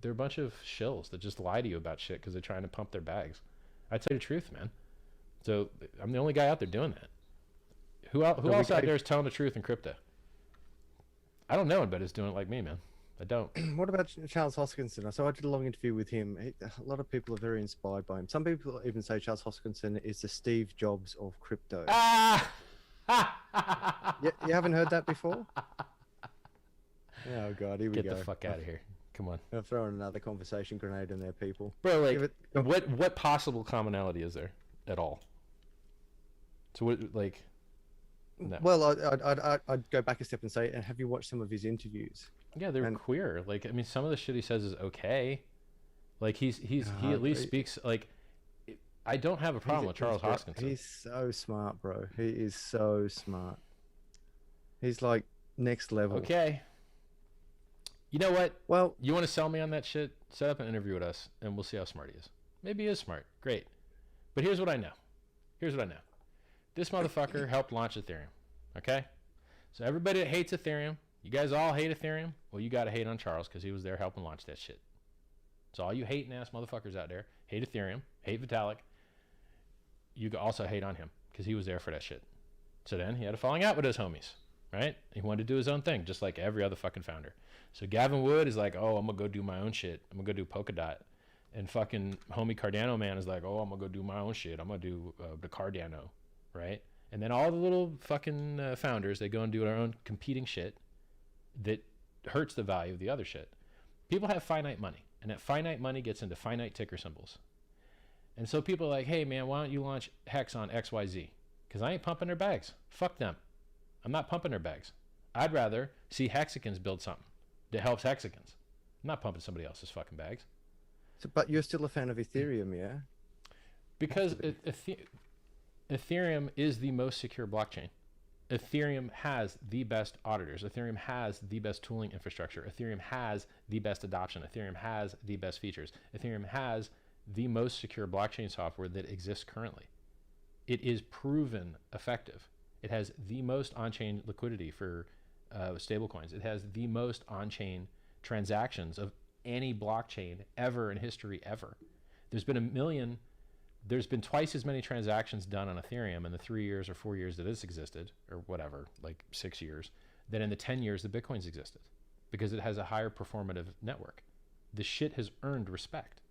they're a bunch of shills that just lie to you about shit because they're trying to pump their bags. I tell you the truth, man. So I'm the only guy out there doing that. Who else out there is telling the truth in crypto? I don't know anybody's doing it like me, man. I don't. What about Charles Hoskinson? So I did a long interview with him. A lot of people are very inspired by him. Some people even say Charles Hoskinson is the Steve Jobs of crypto. Ah! You haven't heard that before? Oh God, here we go. Get the fuck out of here. Come on. I'm throwing another conversation grenade in there, people. Bro, like, what possible commonality is there at all? So what, like... No. Well, I'd go back a step and say, and have you watched some of his interviews? Yeah, they're queer. Like, I mean, some of the shit he says is okay. Like, he at least speaks, like, I don't have a problem with Charles Hoskinson. He's so smart, bro. He is so smart. He's like next level. Okay. You know what? Well, you want to sell me on that shit? Set up an interview with us, and we'll see how smart he is. Maybe he is smart. Great. But here's what I know. This motherfucker helped launch Ethereum. Okay? So everybody that hates Ethereum, you guys all hate Ethereum? Well, you got to hate on Charles because he was there helping launch that shit. So all you hating ass motherfuckers out there, hate Ethereum, hate Vitalik, you also hate on him because he was there for that shit. So then he had a falling out with his homies, right? He wanted to do his own thing, just like every other fucking founder. So Gavin Wood is like, oh, I'm going to go do my own shit. I'm going to go do Polkadot. And fucking homie Cardano man is like, oh, I'm going to go do my own shit. I'm going to do the Cardano, right? And then all the little fucking founders, they go and do their own competing shit that hurts the value of the other shit. People have finite money, and that finite money gets into finite ticker symbols. And so people are like, hey, man, why don't you launch Hex on XYZ? Because I ain't pumping their bags. Fuck them. I'm not pumping their bags. I'd rather see Hexicans build something that helps Hexicans. I'm not pumping somebody else's fucking bags. So, but you're still a fan of Ethereum, yeah? Because Ethereum is the most secure blockchain. Ethereum has the best auditors. Ethereum has the best tooling infrastructure. Ethereum has the best adoption. Ethereum has the best features. Ethereum has the most secure blockchain software that exists currently. It is proven effective. It has the most on-chain liquidity for stablecoins. It has the most on-chain transactions of any blockchain ever in history ever. There's been twice as many transactions done on Ethereum in the 3 years or 4 years that it's existed, or whatever, like 6 years, than in the 10 years that Bitcoin's existed, because it has a higher performative network. The shit has earned respect.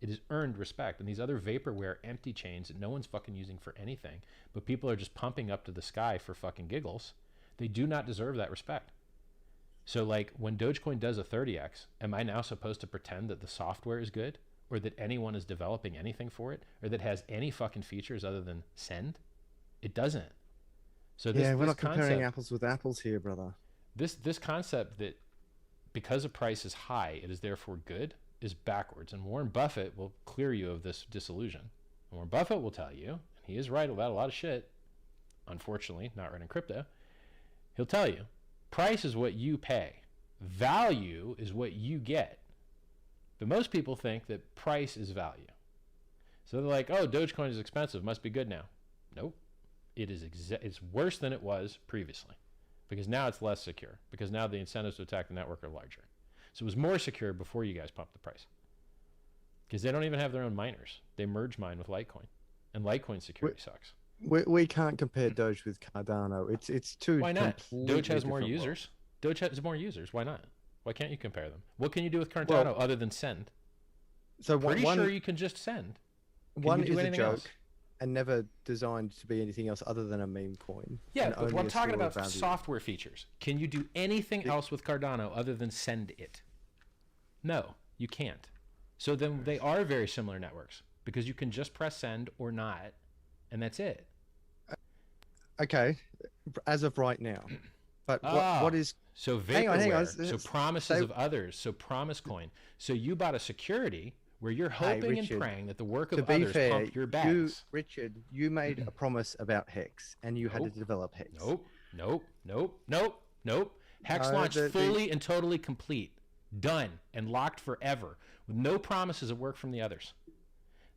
It has earned respect. And these other vaporware empty chains that no one's fucking using for anything, but people are just pumping up to the sky for fucking giggles, they do not deserve that respect. So like when Dogecoin does a 30x, am I now supposed to pretend that the software is good, or that anyone is developing anything for it, or that has any fucking features other than send? It doesn't. So this, we're not comparing apples with apples here, brother. This concept that because a price is high, it is therefore good, is backwards. And Warren Buffett will clear you of this disillusion. And Warren Buffett will tell you, and he is right about a lot of shit, unfortunately, not right in crypto, he'll tell you, price is what you pay. Value is what you get. But most people think that price is value. So they're like, oh, Dogecoin is expensive, must be good now. Nope. It's worse than it was previously, because now it's less secure, because now the incentives to attack the network are larger. So it was more secure before you guys pumped the price, because they don't even have their own miners. They merge mine with Litecoin, and Litecoin security sucks. We can't compare Doge with Cardano. It's too. Why not? Doge has more users. Doge has more users. Why not? Why can't you compare them? What can you do with Cardano other than send? So pretty sure you can just send. One is a joke and never designed to be anything else other than a meme coin. Yeah, but I'm talking about software features. Can you do anything else with Cardano other than send it? No, you can't. So then they are very similar networks, because you can just press send or not, and that's it. Okay, as of right now. But what is... So vaporware, hang on. So promises of others, so promise coin. So you bought a security where you're hoping and praying that the work of others pump your bags. Richard, you made a promise about Hex, and you had to develop Hex. Nope. Hex launched fully and totally complete, done, and locked forever, with no promises of work from the others.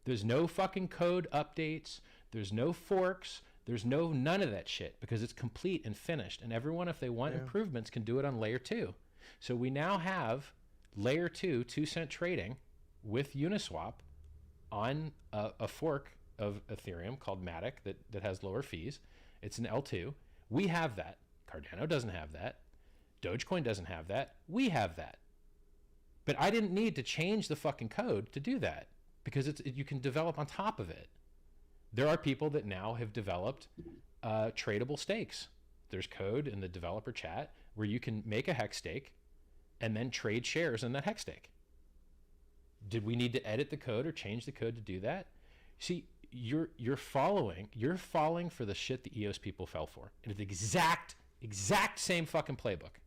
There's no fucking code updates. There's no forks. There's none of that shit, because it's complete and finished. And everyone, if they want improvements, can do it on layer 2. So we now have layer 2 2-cent trading with Uniswap on a fork of Ethereum called Matic that has lower fees. It's an L2. We have that. Cardano doesn't have that. Dogecoin doesn't have that. We have that. But I didn't need to change the fucking code to do that because you can develop on top of it. There are people that now have developed tradable stakes. There's code in the developer chat where you can make a hex stake and then trade shares in that hex stake. Did we need to edit the code or change the code to do that? See, you're falling for the shit the EOS people fell for. And it's the exact same fucking playbook.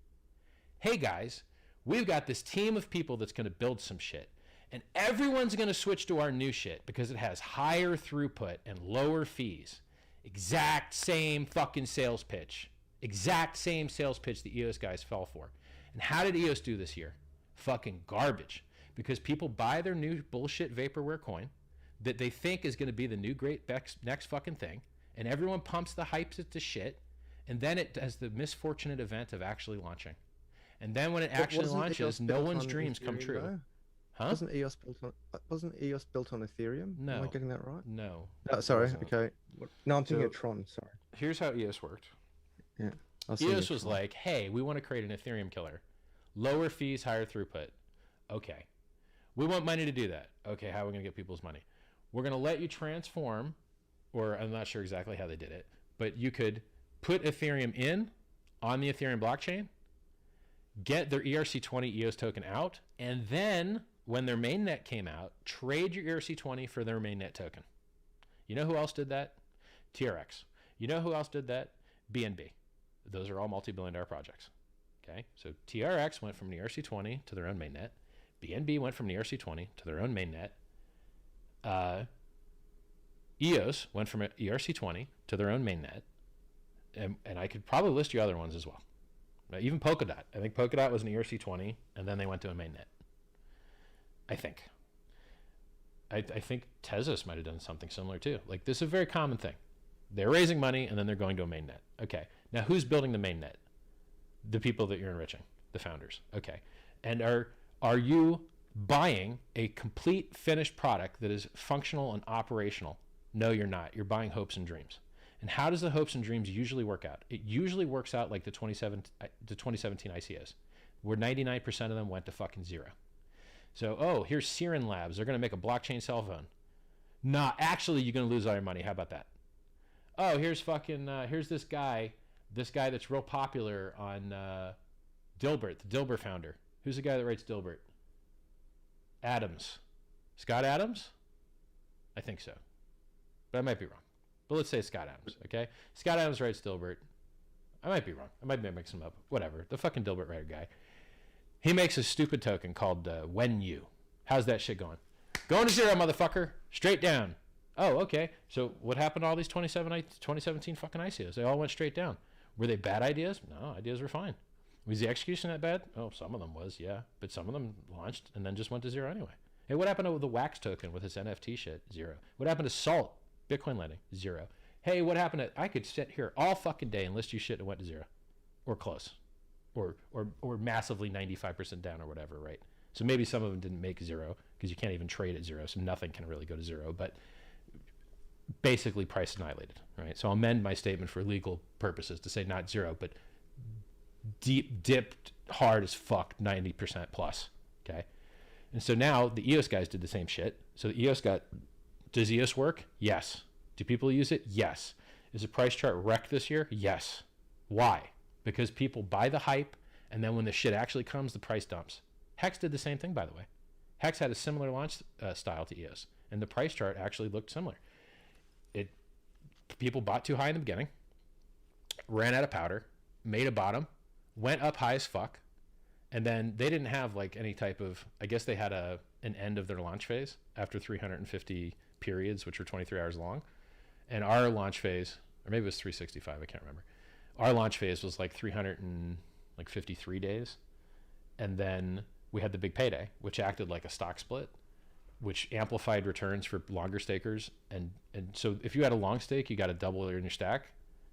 Hey guys, we've got this team of people that's going to build some shit. And everyone's going to switch to our new shit because it has higher throughput and lower fees. Exact same fucking sales pitch. Exact same sales pitch the EOS guys fell for. And how did EOS do this year? Fucking garbage. Because people buy their new bullshit vaporware coin that they think is going to be the new great next fucking thing. And everyone pumps the hypes it to shit. And then it has the misfortunate event of actually launching. And then when it actually launches, no one's dreams come true. Though? Huh? Wasn't EOS built on Ethereum? No. Am I getting that right? No. Oh, sorry. Okay. No, I'm thinking of Tron. Sorry. Here's how EOS worked. Yeah. EOS was like, hey, we want to create an Ethereum killer. Lower fees, higher throughput. Okay. We want money to do that. Okay, how are we going to get people's money? We're going to let you transform, or I'm not sure exactly how they did it, but you could put Ethereum in on the Ethereum blockchain, get their ERC20 EOS token out, and then when their mainnet came out, trade your ERC20 for their mainnet token. You know who else did that? TRX. You know who else did that? BNB. Those are all multi-billion-dollar projects. Okay, so TRX went from an ERC20 to their own mainnet. BNB went from an ERC20 to their own mainnet. EOS went from an ERC20 to their own mainnet. And I could probably list you other ones as well. Even Polkadot. I think Polkadot was an ERC20, and then they went to a mainnet. I think. I think Tezos might have done something similar too. Like, this is a very common thing. They're raising money, and then they're going to a mainnet. Okay. Now, who's building the mainnet? The people that you're enriching, the founders. Okay. And are you buying a complete finished product that is functional and operational? No, you're not. You're buying hopes and dreams. And how does the hopes and dreams usually work out? It usually works out like the 2017 ICOs, where 99% of them went to fucking zero. So, oh, here's Siren Labs. They're going to make a blockchain cell phone. Nah, actually, you're going to lose all your money. How about that? Oh, here's this guy that's real popular on Dilbert, the Dilbert founder. Who's the guy that writes Dilbert? Adams. Scott Adams? I think so. But I might be wrong. But let's say Scott Adams, okay? Scott Adams writes Dilbert. I might be wrong. I might be mixing them up. Whatever. The fucking Dilbert writer guy. He makes a stupid token called When You. How's that shit going? Going to zero, motherfucker. Straight down. Oh, okay. So what happened to all these 2017 fucking ICOs? They all went straight down. Were they bad ideas? No, ideas were fine. Was the execution that bad? Oh, some of them was, yeah. But some of them launched and then just went to zero anyway. Hey, what happened to the Wax token with its NFT shit? Zero. What happened to Salt? Bitcoin lending? Zero. Hey, what happened to... I could sit here all fucking day and list you shit that went to zero. Or close. Or massively 95% down or whatever, right? So maybe some of them didn't make zero because you can't even trade at zero, so nothing can really go to zero. But basically price annihilated, right? So I'll amend my statement for legal purposes to say not zero, but dipped hard as fuck, 90% plus, okay? And so now the EOS guys did the same shit. So the EOS does EOS work? Yes. Do people use it? Yes. Is the price chart wrecked this year? Yes. Why? Because people buy the hype, and then when the shit actually comes, the price dumps. Hex did the same thing, by the way. Hex had a similar launch style to EOS, and the price chart actually looked similar. People bought too high in the beginning, ran out of powder, made a bottom, went up high as fuck, and then they didn't have like any type of, I guess they had an end of their launch phase after 350 periods, which were 23 hours long. And our launch phase, or maybe it was 365, I can't remember. Our launch phase was like 353 days. And then we had the big payday, which acted like a stock split, which amplified returns for longer stakers. And so if you had a long stake, you got to double in your stack.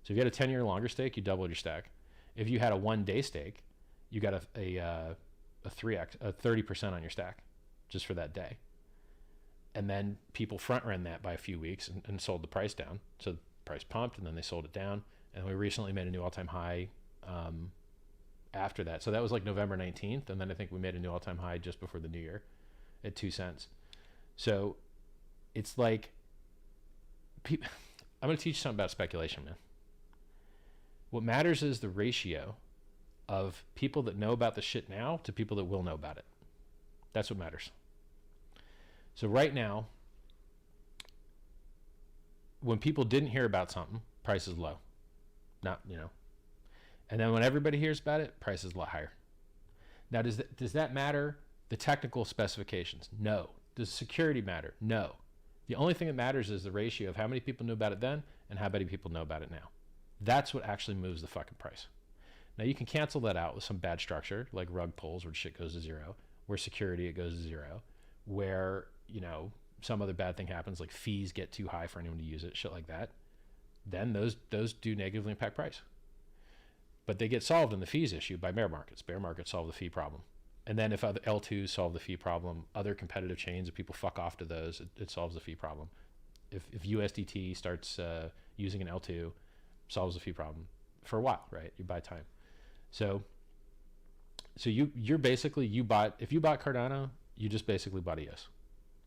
So if you had a 10-year longer stake, you doubled your stack. If you had a 1-day stake, you got a 30% on your stack just for that day. And then people front ran that by a few weeks and sold the price down. So the price pumped and then they sold it down. And we recently made a new all-time high after that. So that was like November 19th. And then I think we made a new all-time high just before the new year at 2 cents. So it's like, I'm going to teach you something about speculation, man. What matters is the ratio of people that know about the shit now to people that will know about it. That's what matters. So right now, when people didn't hear about something, price is low. Not, And then when everybody hears about it, price is a lot higher. Now, does that matter? The technical specifications? No. Does security matter? No. The only thing that matters is the ratio of how many people knew about it then and how many people know about it now. That's what actually moves the fucking price. Now, you can cancel that out with some bad structure, like rug pulls where shit goes to zero, where security, it goes to zero, where, some other bad thing happens, like fees get too high for anyone to use it, shit like that. Then those do negatively impact price. But they get solved in the fees issue by bear markets. Bear markets solve the fee problem. And then if other L2s solve the fee problem, other competitive chains, if people fuck off to those, it solves the fee problem. If USDT starts using an L2, solves the fee problem for a while, right? You buy time. So you're basically, if you bought Cardano, you just basically bought EOS.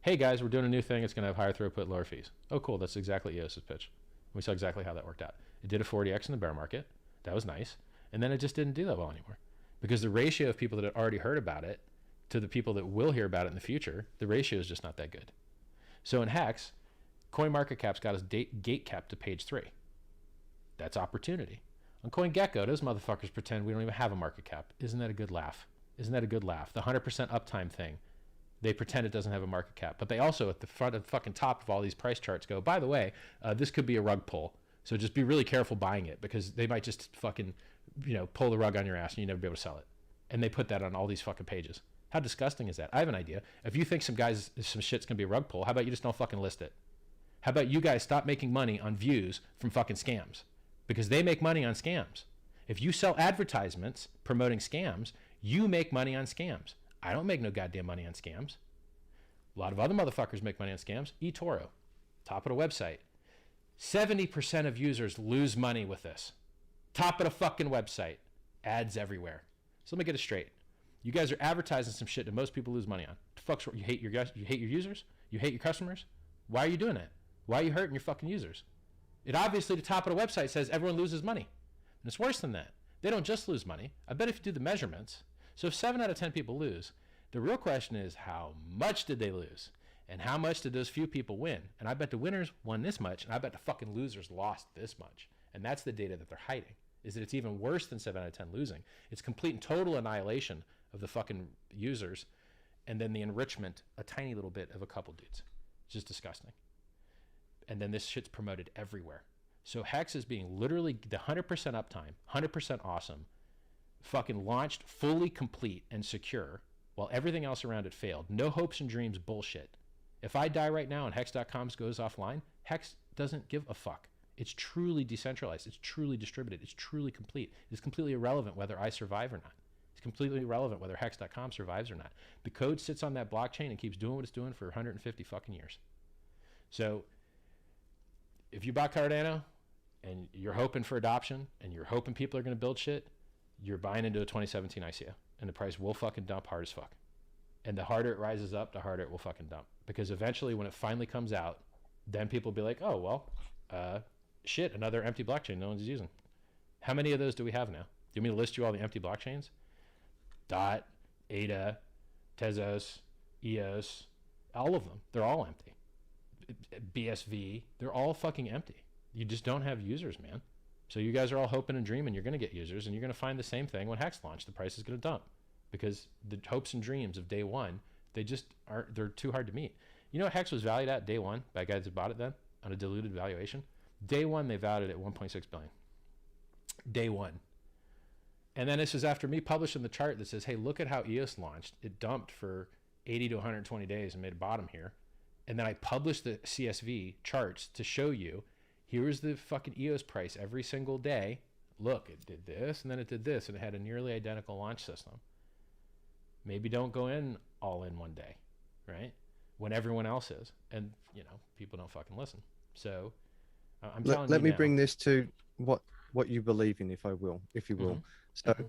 Hey guys, we're doing a new thing. It's going to have higher throughput, lower fees. Oh, cool. That's exactly EOS's pitch. We saw exactly how that worked out. It did a 40x in the bear market. That was nice. And then it just didn't do that well anymore because the ratio of people that had already heard about it to the people that will hear about it in the future, the ratio is just not that good. So in Hex, CoinMarketCap's got us gate capped to page 3. That's opportunity. On CoinGecko, those motherfuckers pretend we don't even have a market cap. Isn't that a good laugh? Isn't that a good laugh? The 100% uptime thing, they pretend it doesn't have a market cap. But they also, at the front of fucking top of all these price charts, go, by the way, this could be a rug pull. So just be really careful buying it because they might just fucking, pull the rug on your ass and you never be able to sell it. And they put that on all these fucking pages. How disgusting is that? I have an idea. If you think some shit's going to be a rug pull, how about you just don't fucking list it? How about you guys stop making money on views from fucking scams? Because they make money on scams. If you sell advertisements promoting scams, you make money on scams. I don't make no goddamn money on scams. A lot of other motherfuckers make money on scams. eToro, top of the website. 70% of users lose money with this. Top of the fucking website. Ads everywhere. So let me get it straight. You guys are advertising some shit that most people lose money on. The fuck's you hate your users? You hate your customers? Why are you doing it? Why are you hurting your fucking users? It obviously, the top of the website says everyone loses money. And it's worse than that. They don't just lose money. I bet if you do the measurements, so if 7 out of 10 people lose, the real question is how much did they lose? And how much did those few people win? And I bet the winners won this much, and I bet the fucking losers lost this much. And that's the data that they're hiding, is that it's even worse than 7 out of 10 losing. It's complete and total annihilation of the fucking users, and then the enrichment, a tiny little bit of a couple dudes. It's just disgusting. And then this shit's promoted everywhere. So Hex is being literally the 100% uptime, 100% awesome, fucking launched fully complete and secure while everything else around it failed. No hopes and dreams bullshit. If I die right now and Hex.com goes offline, Hex doesn't give a fuck. It's truly decentralized. It's truly distributed. It's truly complete. It's completely irrelevant whether I survive or not. It's completely irrelevant whether Hex.com survives or not. The code sits on that blockchain and keeps doing what it's doing for 150 fucking years. So if you bought Cardano and you're hoping for adoption and you're hoping people are going to build shit, you're buying into a 2017 ICO and the price will fucking dump hard as fuck. And the harder it rises up, the harder it will fucking dump. Because eventually when it finally comes out, then people will be like, oh, well, shit, another empty blockchain no one's using. How many of those do we have now? Do you want me to list you all the empty blockchains? DOT, ADA, Tezos, EOS, all of them. They're all empty. BSV, they're all fucking empty. You just don't have users, man. So you guys are all hoping and dreaming you're going to get users, and you're going to find the same thing when Hex launched. The price is going to dump because the hopes and dreams of day one, they just aren't, they're too hard to meet. You know what Hex was valued at day one by guys that bought it then on a diluted valuation? Day one, they valued it at 1.6 billion. Day one. And then this is after me publishing the chart that says, hey, look at how EOS launched. It dumped for 80 to 120 days and made a bottom here. And then I published the CSV charts to show you, here's the fucking EOS price every single day. Look, it did this, and then it did this, and it had a nearly identical launch system. Maybe don't go in all in one day, right? When everyone else is, and people don't fucking listen. So I'm telling Let you me now. bring this to what you believe in, if you will. Mm-hmm. So Okay.